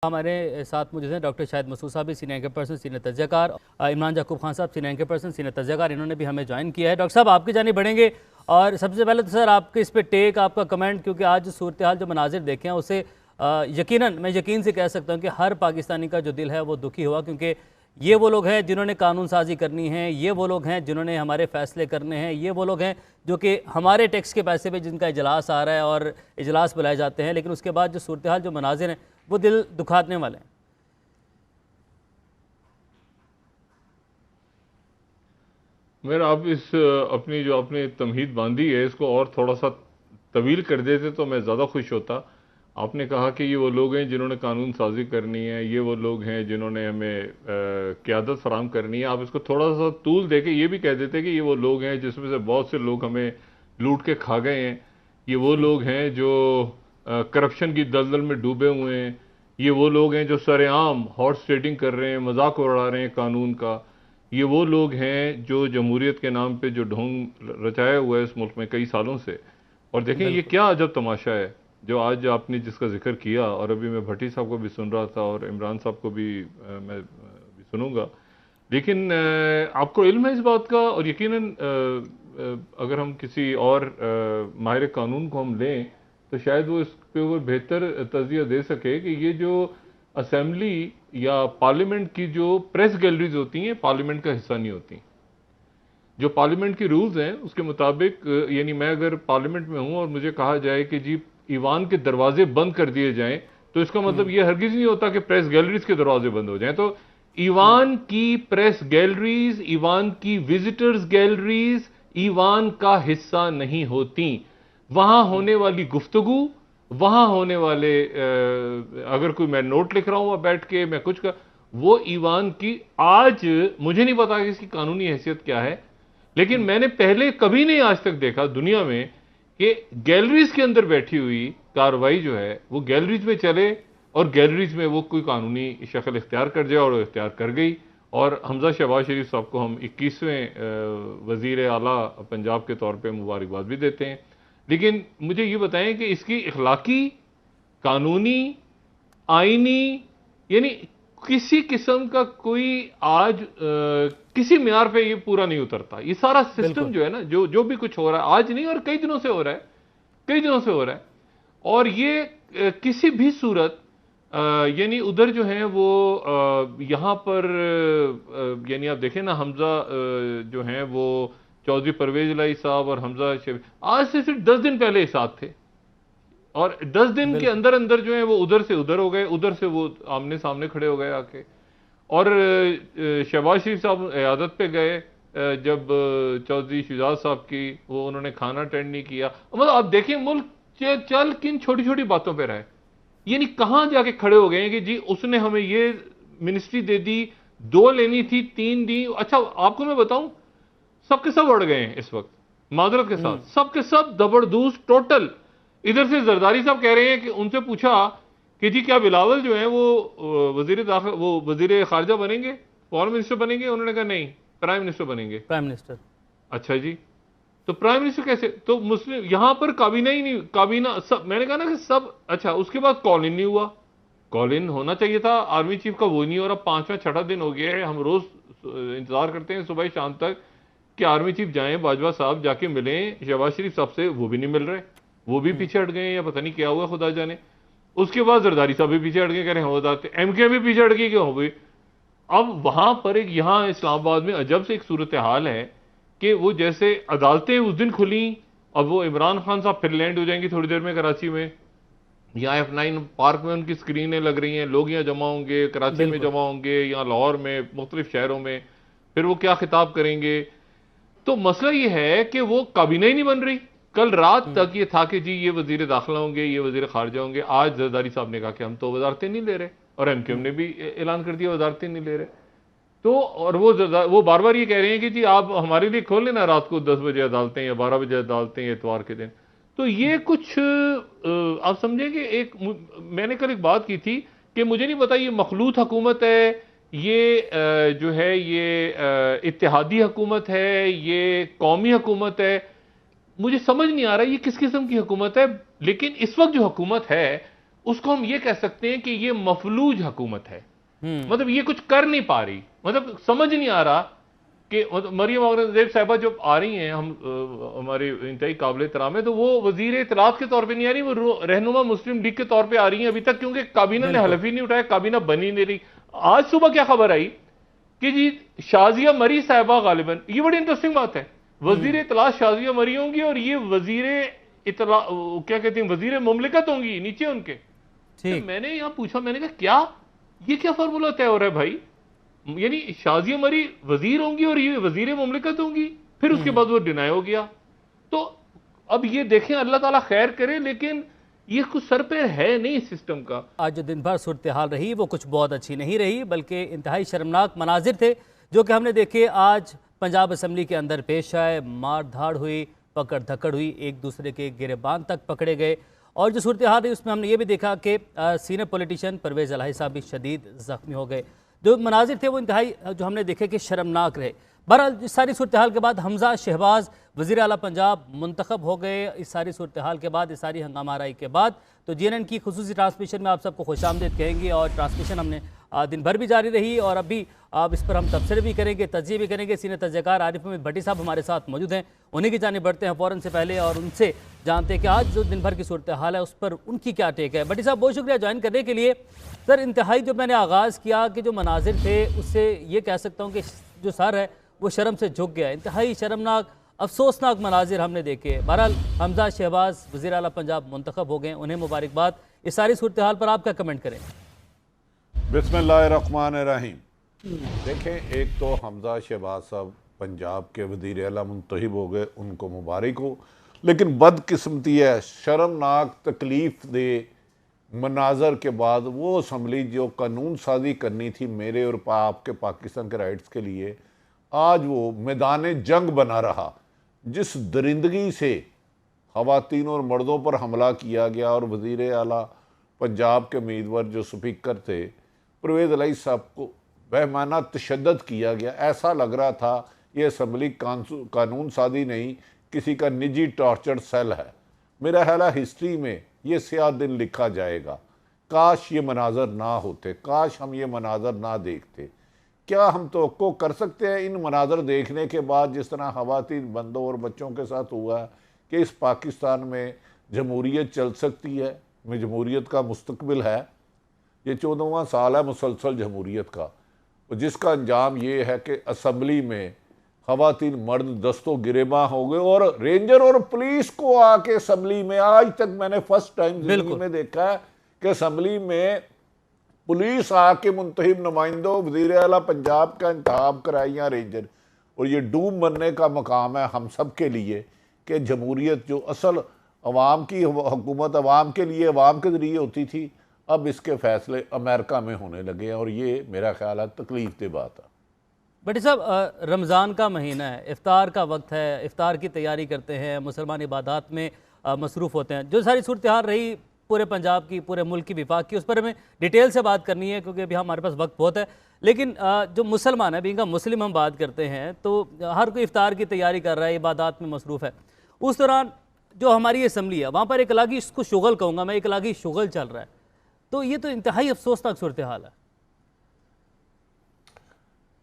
हमारे साथ मौजूद हैं डॉक्टर शाहिद मसूद साहब, सीनियर एंकर पर्सन, सीनियर तजज़ियाकार, इमरान याकूब खान साहब, सीनियर एंकर पर्सन, सीनियर तजज़ियाकार, इन्होंने भी हमें ज्वाइन किया है। डॉक्टर साहब, आपकी जानिब बढ़ेंगे और सबसे पहले तो सर आपके इस पर टेक, आपका कमेंट, क्योंकि आज जो सूरत हाल, जो मनाजिर देखे हैं उसे यकीनन मैं यकीन से कह सकता हूँ कि हर पाकिस्तानी का जो दिल है वो दुखी हुआ, क्योंकि ये वो लोग हैं जिन्होंने कानून साजी करनी है, ये वो लोग हैं जिन्होंने हमारे फैसले करने हैं, ये वो लोग हैं जो कि हमारे टैक्स के पैसे पे जिनका इजलास आ रहा है और इजलास बुलाए जाते हैं, लेकिन उसके बाद जो सूरत हाल, जो मनाजिर हैं वो दिल दुखाने वाले हैं। मेरा आप इस अपनी जो आपने तमहीद बांधी है इसको और थोड़ा सा तवील कर देते तो मैं ज़्यादा खुश होता। आपने कहा कि ये वो लोग हैं जिन्होंने कानून साजी करनी है, ये वो लोग हैं जिन्होंने हमें क़यादत फराहम करनी है। आप इसको थोड़ा सा तूल दे के ये भी कह देते कि ये वो लोग हैं जिसमें से बहुत से लोग हमें लूट के खा गए हैं, ये वो लोग हैं जो करप्शन की दलदल में डूबे हुए हैं, ये वो लोग हैं जो सरेआम हॉर्स ट्रेडिंग कर रहे हैं, मजाक उड़ा रहे हैं कानून का, ये वो लोग हैं जो जमहूरियत के नाम पे जो ढोंग रचाया हुआ है इस मुल्क में कई सालों से। और देखें ये बिल्कुल। क्या अजब तमाशा है जो आज आपने जिसका जिक्र किया, और अभी मैं भट्टी साहब को भी सुन रहा था और इमरान साहब को भी मैं भी सुनूंगा। लेकिन आपको इल्म है इस बात का, और यकीनन अगर हम किसी और माहिर कानून को हम लें तो शायद वो इसके ऊपर बेहतर तज़किया दे सके कि ये जो असेंबली या पार्लियामेंट की जो प्रेस गैलरीज होती हैं पार्लियामेंट का हिस्सा नहीं होती। जो पार्लियामेंट की रूल्स हैं उसके मुताबिक, यानी मैं अगर पार्लियामेंट में हूं और मुझे कहा जाए कि जी ईवान के दरवाजे बंद कर दिए जाएं, तो इसका मतलब यह हरगिज नहीं होता कि प्रेस गैलरीज के दरवाजे बंद हो जाएं। तो ईवान की प्रेस गैलरीज, ईवान की विजिटर्स गैलरीज ईवान का हिस्सा नहीं होती। वहां होने वाली गुफ्तगू, वहां होने वाले अगर कोई मैं नोट लिख रहा हूं बैठ के, मैं कुछ कर, वो ईवान की आज मुझे नहीं पता कि इसकी कानूनी हैसियत क्या है, लेकिन मैंने पहले कभी नहीं आज तक देखा दुनिया में कि गैलरीज के अंदर बैठी हुई कार्रवाई जो है वो गैलरीज में चले और गैलरीज में वो कोई कानूनी शक्ल इख्तियार कर जाए, और इख्तियार कर गई। और हमजा शहबाज शरीफ साहब को हम 21वें वजीर आला पंजाब के तौर पे मुबारकबाद भी देते हैं। लेकिन मुझे ये बताएं कि इसकी इखलाकी, कानूनी, आईनी, यानी किसी किस्म का कोई आज किसी म्यार पे ये पूरा नहीं उतरता। ये सारा सिस्टम बिल्कुल। जो है ना, जो जो भी कुछ हो रहा है आज नहीं और कई दिनों से हो रहा है, कई दिनों से हो रहा है। और ये किसी भी सूरत यानी उधर जो है वो यहां पर यानी आप देखें ना, हमजा जो हैं वो चौधरी परवेज इलाही साहब और हमजा आज से सिर्फ 10 दिन पहले एक साथ थे, और 10 दिन के बिल्कुल। अंदर अंदर जो है वो उधर से उधर हो गए, उधर से वो आमने सामने खड़े हो गए आके। और शहबाज शरीफ साहब इयादत पे गए जब चौधरी शुजात साहब की, वो उन्होंने खाना अटेंड नहीं किया। मतलब आप देखिए मुल्क चल किन छोटी छोटी बातों पे रहे, यानी कहां जाके खड़े हो गए हैं कि जी उसने हमें ये मिनिस्ट्री दे दी, 2 लेनी थी 3 दी। अच्छा आपको मैं बताऊं, सबके सब अड़ गए हैं इस वक्त, माजरत के साथ सबके सब दबड़दूस टोटल। इधर से जरदारी साहब कह रहे हैं कि उनसे पूछा कि जी क्या बिलावल जो है वो वजीर दाखिल, वो वजीर खारजा बनेंगे, फॉरेन मिनिस्टर बनेंगे? उन्होंने कहा नहीं, प्राइम मिनिस्टर बनेंगे। Prime minister. अच्छा जी, तो प्राइम मिनिस्टर कैसे? तो मुस्लिम यहां पर काबीना ही नहीं, काबीना सब, मैंने कहा ना कि सब। अच्छा उसके बाद कॉल इन नहीं हुआ, कॉल इन होना चाहिए था आर्मी चीफ का, वो नहीं हो रहा। 5वां 6ठा दिन हो गया है, हम रोज इंतजार करते हैं सुबह शाम तक कि आर्मी चीफ जाएं, बाजवा साहब जाके मिलें शहबाज शरीफ साहब से, वो भी नहीं मिल रहे, वो भी पीछे हट गए या पता नहीं क्या हुआ खुदा जाने। उसके बाद जरदारी साहब भी पीछे हट गए, कह रहे हैं हो जाते, एमके भी पीछे हट गई कि हो गई। अब वहां पर एक, यहां इस्लामाबाद में अजब से एक सूरत हाल है कि वो जैसे अदालतें उस दिन खुली, अब वो इमरान खान साहब फिर लैंड हो जाएंगी थोड़ी देर में कराची में, यहाँ F9 पार्क में उनकी स्क्रीनें लग रही हैं, लोग यहाँ जमा होंगे, कराची में बिल्कुल। जमा होंगे, यहाँ लाहौर में, मुख्तलिफ शहरों में, फिर वो क्या खिताब करेंगे। तो मसला ये है कि वो काबीना ही नहीं बन रही। कल रात तक ये था कि जी ये वजीर दाखिला होंगे, ये वजीर खारजा होंगे। आज जरदारी साहब ने कहा कि हम तो वजारतें नहीं ले रहे, और एमक्यूएम ने भी ऐलान कर दिया वजारतें नहीं ले रहे। तो और वो बार बार ये कह रहे हैं कि जी आप हमारे लिए खोल लेना रात को 10 बजे अदालतें या 12 बजे अदालतें इतवार के दिन। तो ये कुछ आप समझें कि एक, मैंने कल एक बात की थी कि मुझे नहीं पता ये मखलूत हुकूमत है, ये जो है ये इत्तेहादी हुकूमत है, ये कौमी हुकूमत है, मुझे समझ नहीं आ रहा ये किस किस्म की हुकूमत है। लेकिन इस वक्त जो हुकूमत है उसको हम ये कह सकते हैं कि ये मफलूज हुकूमत है। मतलब ये कुछ कर नहीं पा रही, मतलब समझ नहीं आ रहा कि मरियम औरंगजेब साहिबा जो आ रही हैं, हम हमारे इंतहाई काबिल एहतराम है, तो वो वजीर इत्तलात के तौर पे नहीं आ रही, वो रहनुमा मुस्लिम लीग के तौर पे आ रही हैं अभी तक, क्योंकि काबीना ने हलफ ही नहीं उठाया, काबीना बनी नहीं रही। आज सुबह क्या खबर आई कि जी शाजिया मरी साहिबा गालिबन, ये बड़ी इंटरेस्टिंग बात है, वजीर इत्तलात शाजिया मरी होंगी और ये वजीर इत्तला क्या कहते हैं वजीर मुमलिकत होंगी नीचे उनके। तो मैंने यहां पूछा, मैंने कहा क्या ये क्या फॉर्मूला तय हो रहा है भाई, यानी शाजिया मरी वजीर होंगी और ये वजीर मुमलिकत होंगी, फिर उसके बाद वो डिनाई हो गया। तो अब ये देखें, अल्लाह ताला खैर करे, लेकिन ये कुछ सर पे है नहीं सिस्टम का। आज जो दिन भर सूरत हाल रही वो कुछ बहुत अच्छी नहीं रही, बल्कि इंतहाई शर्मनाक मनाजिर थे जो कि हमने देखे आज पंजाब असम्बली के अंदर पेश आए। मार धाड़ हुई, पकड़ धकड़ हुई, एक दूसरे के गिरेबान तक पकड़े गए। और जो सूरत हाल रही उसमें हमने ये भी देखा कि सीनियर पॉलिटिशियन परवेज़ इलाही साहब भी शदीद ज़ख्मी हो गए। जो मनाजिर थे वो इंतहाई जो हमने देखे कि शर्मनाक रहे। बहरहाल इस सारी सूरत हाल के बाद हमजा शहबाज वज़ीर आला पंजाब मुंतखब हो गए। इस सारी सूरत हाल के बाद, इस सारी हंगामाराई के बाद तो GNN की खुसूसी ट्रांसमिशन में आप सबको खुशामदीद कहेंगे, और ट्रांसमिशन हमने दिन भर भी जारी रही, और अभी अब इस पर हम तबसरे भी करेंगे, तज्ज़िये भी करेंगे। सीनियर तज्ज़ियाकार आरिफ अहमद भट्टी साहब हमारे साथ मौजूद हैं, उन्हीं की जानिब बढ़ते हैं फ़ौरन से पहले और उनसे जानते हैं कि आज जो दिन भर की सूरत हाल है उस पर उनकी क्या टेक है। भट्टी साहब बहुत शुक्रिया ज्वाइन करने के लिए। सर, इंतहाई जो मैंने आगाज़ किया कि जो मनाजिर थे उससे ये कह सकता हूँ कि जो सर है वो शर्म से झुक गया। इंतहाई शर्मनाक अफसोसनाक मनाजिर हमने देखे। बहरहाल हमजा शहबाज वज़ीर आला पंजाब मुंतखब हो गए, उन्हें मुबारकबाद। इस सारी सूरत हाल पर आप क्या कमेंट करें? बिस्मिल्लाहिर्रहमानिर्रहीम। देखें, एक तो हमजा शहबाज साहब पंजाब के वज़ीर आला मुंतखब हो गए, उनको मुबारक हो, लेकिन बदकिस्मती है, शर्मनाक तकलीफ़ दे मनाजर के बाद वो असम्बली जो कानून साजी करनी थी मेरे और आपके पाकिस्तान के राइट्स के लिए, आज वो मैदान जंग बना रहा। जिस दरिंदगी से ख़वातीन और मर्दों पर हमला किया गया, और वज़ीर आला पंजाब के उम्मीदवार जो स्पीकर थे परवेज़ इलाही साहब को बेमाना तशद्दुद किया गया। ऐसा लग रहा था ये असम्बली कानून साजी नहीं, किसी का निजी टॉर्चर सेल है। मेरा ख्याल है हिस्ट्री में ये स्याह दिन लिखा जाएगा। काश ये मनाजर ना होते, काश हम ये मनाजर ना देखते। क्या हम तवक्को कर सकते हैं इन मनाजर देखने के बाद, जिस तरह ख़वातीन, बंदों और बच्चों के साथ हुआ है, कि इस पाकिस्तान में जमहूरियत चल सकती है, में जमहूरियत का मुस्तकबिल है? ये 14वां साल है मुसलसल जमहूरियत का, जिसका अंजाम ये है कि असम्बली में ख़वातीन मर्द दस्तों गिरेबा हो गए, और रेंजर और पुलिस को आके असम्बली में, आज तक मैंने फर्स्ट टाइम ज़िंदगी में देखा है कि असम्बली में पुलिस आके मुंतखब नुमाइंदों वज़ीर आला पंजाब का इंतखाब कराइया रेंजर। और ये डूब मरने का मकाम है हम सब के लिए कि जमहूरियत जो असल अवाम की हुकूमत अवाम के लिए, अवाम के ज़रिए होती थी, अब इसके फ़ैसले अमेरिका में होने लगे हैं, और ये मेरा ख्याल है तकलीफ दे बात है। भट्टी साहब, रमज़ान का महीना है, इफ्तार का वक्त है, इफ्तार की तैयारी करते हैं, मुसलमान इबादत में मसरूफ़ होते हैं। जो सारी सूरत हाल रही पूरे पंजाब की, पूरे मुल्क की, विफाक की, उस पर हमें डिटेल से बात करनी है क्योंकि अभी हमारे पास वक्त बहुत है। लेकिन जो मुसलमान है, बीइंग अ मुस्लिम हम बात करते हैं, तो हर कोई इफ्तार की तैयारी कर रहा है, इबादत में मसरूफ़ है। उस दौरान जो हमारी असम्बली है वहाँ पर एक अलग ही, इसको शुगल कहूँगा मैं, एक अलग ही शुगल चल रहा है। तो ये तो इंतहाई अफसोसनाक सूरत हाल है।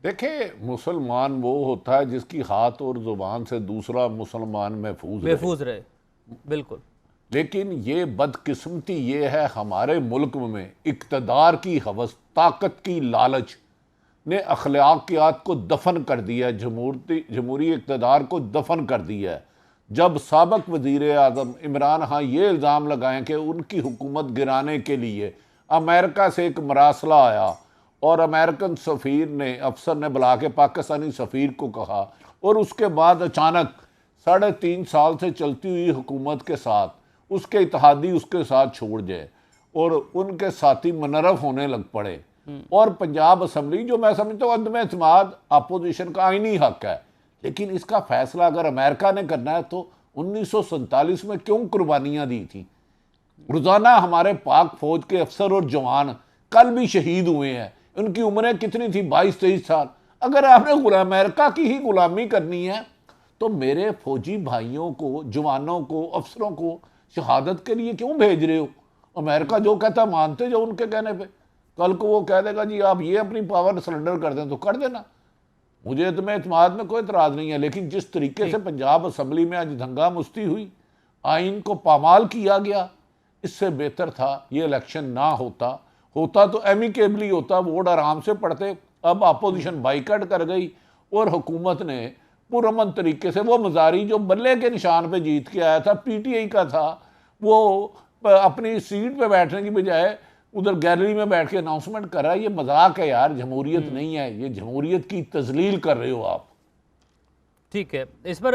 देखिए, मुसलमान वो होता है जिसकी हाथ और ज़ुबान से दूसरा मुसलमान महफूज रहे। बिल्कुल। लेकिन ये बदकिस्मती ये है, हमारे मुल्क में इक़्तिदार की हवस, ताकत की लालच ने अखलाकियात को दफन कर दिया, जमहूरी इक़्तिदार को दफन कर दिया है। जब साबिक़ वज़ीर आज़म इमरान खान ये इल्ज़ाम लगाएं कि उनकी हुकूमत गिराने के लिए अमेरिका से एक मरासला आया, और अमेरिकन सफ़ीर ने, अफसर ने बुला के पाकिस्तानी सफ़ीर को कहा, और उसके बाद अचानक 3.5 साल से चलती हुई हुकूमत के साथ उसके इत्तेहादी उसके साथ छोड़ जाए, और उनके साथी मुनरफ होने लग पड़े। और पंजाब असम्बली, जो मैं समझता हूँ अदम एतमाद अपोजिशन का आईनी हक है, लेकिन इसका फैसला अगर अमेरिका ने करना है तो 1947 में क्यों कुर्बानियाँ दी थी? रोज़ाना हमारे पाक फौज के अफसर और जवान कल भी शहीद हुए हैं, उनकी उम्रें कितनी थी? 22-23 साल। अगर आपने अमेरिका की ही गुलामी करनी है तो मेरे फौजी भाइयों को, जवानों को, अफसरों को शहादत के लिए क्यों भेज रहे हो? अमेरिका जो कहता है मानते जो उनके कहने पे। कल को वो कह देगा जी आप ये अपनी पावर सरेंडर कर दें तो कर देना, मुझे तुम्हें इत्मीनान में कोई इतराज़ नहीं है। लेकिन जिस तरीके से पंजाब असम्बली में आज दंगा मुश्ती हुई, आइन को पामाल किया गया, इससे बेहतर था ये इलेक्शन ना होता तो एमिकेबली होता, वोट आराम से पड़ते। अब अपोजिशन बाइकआउट कर गई और हुकूमत ने पुरअमन तरीके से वो मजारी जो बल्ले के निशान पे जीत के आया था, पीटीआई का था, वो अपनी सीट पे बैठने की बजाय उधर गैलरी में बैठ के अनाउंसमेंट कर रहा है। ये मजाक है यार, जमहूरियत नहीं है, ये जमहूरियत की तजलील कर रहे हो आप। ठीक है, इस पर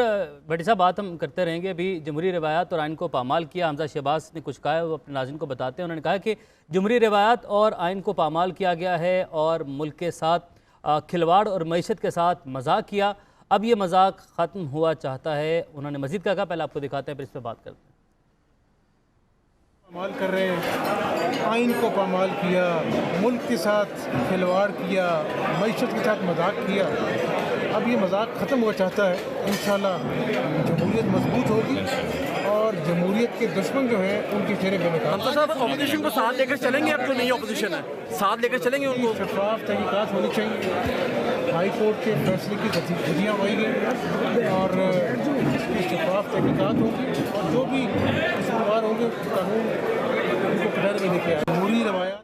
भट्टी साहब बात हम करते रहेंगे। अभी जमहूरी रवायात और आइन को पामाल किया, हमजा शहबाज ने कुछ कहा है, वो अपने नाज़रीन को बताते हैं। उन्होंने कहा कि जमहूरी रवायात और आइन को पामाल किया गया है और मुल्क के साथ खिलवाड़ और मईशत के साथ मजाक किया। अब ये मजाक ख़त्म हुआ चाहता है। उन्होंने मज़ीद कहा, पहले आपको दिखाते हैं फिर इस पर बात करते हैं। पामाल कर रहे हैं, आइन को पामाल किया, मुल्क के साथ खिलवाड़ किया, मईशत के साथ मजाक किया। अब ये मजाक ख़त्म हुआ चाहता है। इंशाल्लाह जमहूरियत मजबूत होगी और जमहूरियत के दुश्मन जो हैं उनके चेहरे बेनकाब। तो साहब अपोजिशन को साथ लेकर चलेंगे, अब तो नई अपोजिशन है, साथ लेकर चलेंगे उनको। शफाफ तहकीकात होनी चाहिए, हाई कोर्ट के फैसले की धज्जियाँ उड़ाई गई और शफाफ तहकीकात होगी और जो भी कसूरवार होंगे कानून उनको कटहरे में लेके आए। जमहूरी रवायात।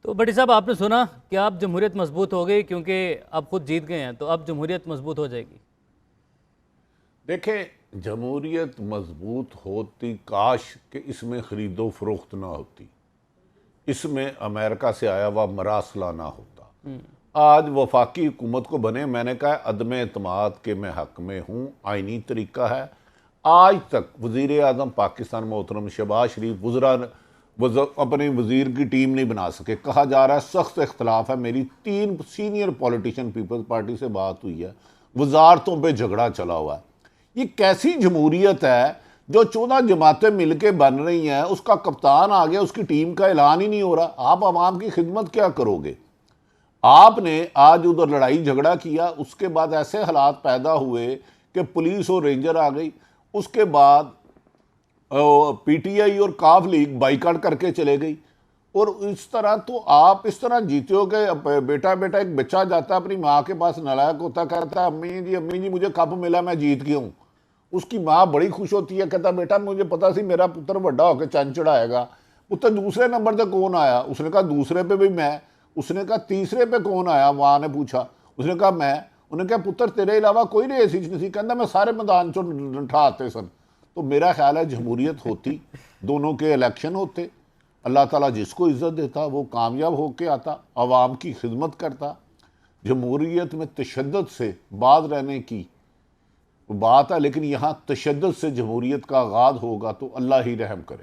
तो भट्टी साहब, आपने सुना कि अब जमहूरियत मजबूत हो गई क्योंकि अब खुद जीत गए हैं, तो अब जमहूरियत मजबूत हो जाएगी। देखें, जमहूरियत मजबूत होती काश कि इसमें ख़रीदो फरोख्त ना होती, इसमें अमेरिका से आया हुआ मरासला ना होता। आज वफाकी हुकूमत को बने, मैंने कहा अदम एतमाद के मैं हक में हूँ, आइनी तरीका है। आज तक वज़ीर आज़म पाकिस्तान मोहतरम शहबाज शरीफ अपने वज़ीर की टीम नहीं बना सके। कहा जा रहा है सख्त इख्तलाफ है। मेरी 3 सीनियर पॉलिटिशियन पीपल्स पार्टी से बात हुई है, वजारतों पे झगड़ा चला हुआ है। ये कैसी जमहूरियत है जो 14 जमातें मिलके बन रही हैं, उसका कप्तान आ गया, उसकी टीम का ऐलान ही नहीं हो रहा। आप आवाम की खिदमत क्या करोगे? आपने आज उधर लड़ाई झगड़ा किया, उसके बाद ऐसे हालात पैदा हुए कि पुलिस और रेंजर आ गई, उसके बाद पीटीआई और काफ लीग बाइकआउट करके चले गई। और इस तरह तो आप इस तरह जीते हो कि बेटा एक बच्चा जाता है अपनी माँ के पास, नालायक होता, कहता है अम्मी जी मुझे कप मिला, मैं जीत गया हूँ। उसकी माँ बड़ी खुश होती है, कहता बेटा मुझे पता सी मेरा पुत्र बड़ा होकर चंद चढ़ाएगा। पुत्र दूसरे नंबर पर कौन आया? उसने कहा दूसरे पे भी मैं। उसने कहा तीसरे पे कौन आया? माँ ने पूछा। उसने कहा मैं। उन्होंने कहा पुत्र तेरे अलावा कोई रेस नहीं सी? कहता मैं सारे मैदान चो ठाते सन। तो मेरा ख्याल है जमहूरियत होती, दोनों के इलेक्शन होते, अल्लाह ताला जिसको इज़्ज़त देता वो कामयाब होके आता, आवाम की खिदमत करता। जमहूरियत में तशद्दुद से बाज रहने की बात है, लेकिन यहाँ तशद्दुद से जमहूरियत का आगाज़ होगा तो अल्लाह ही रहम करे।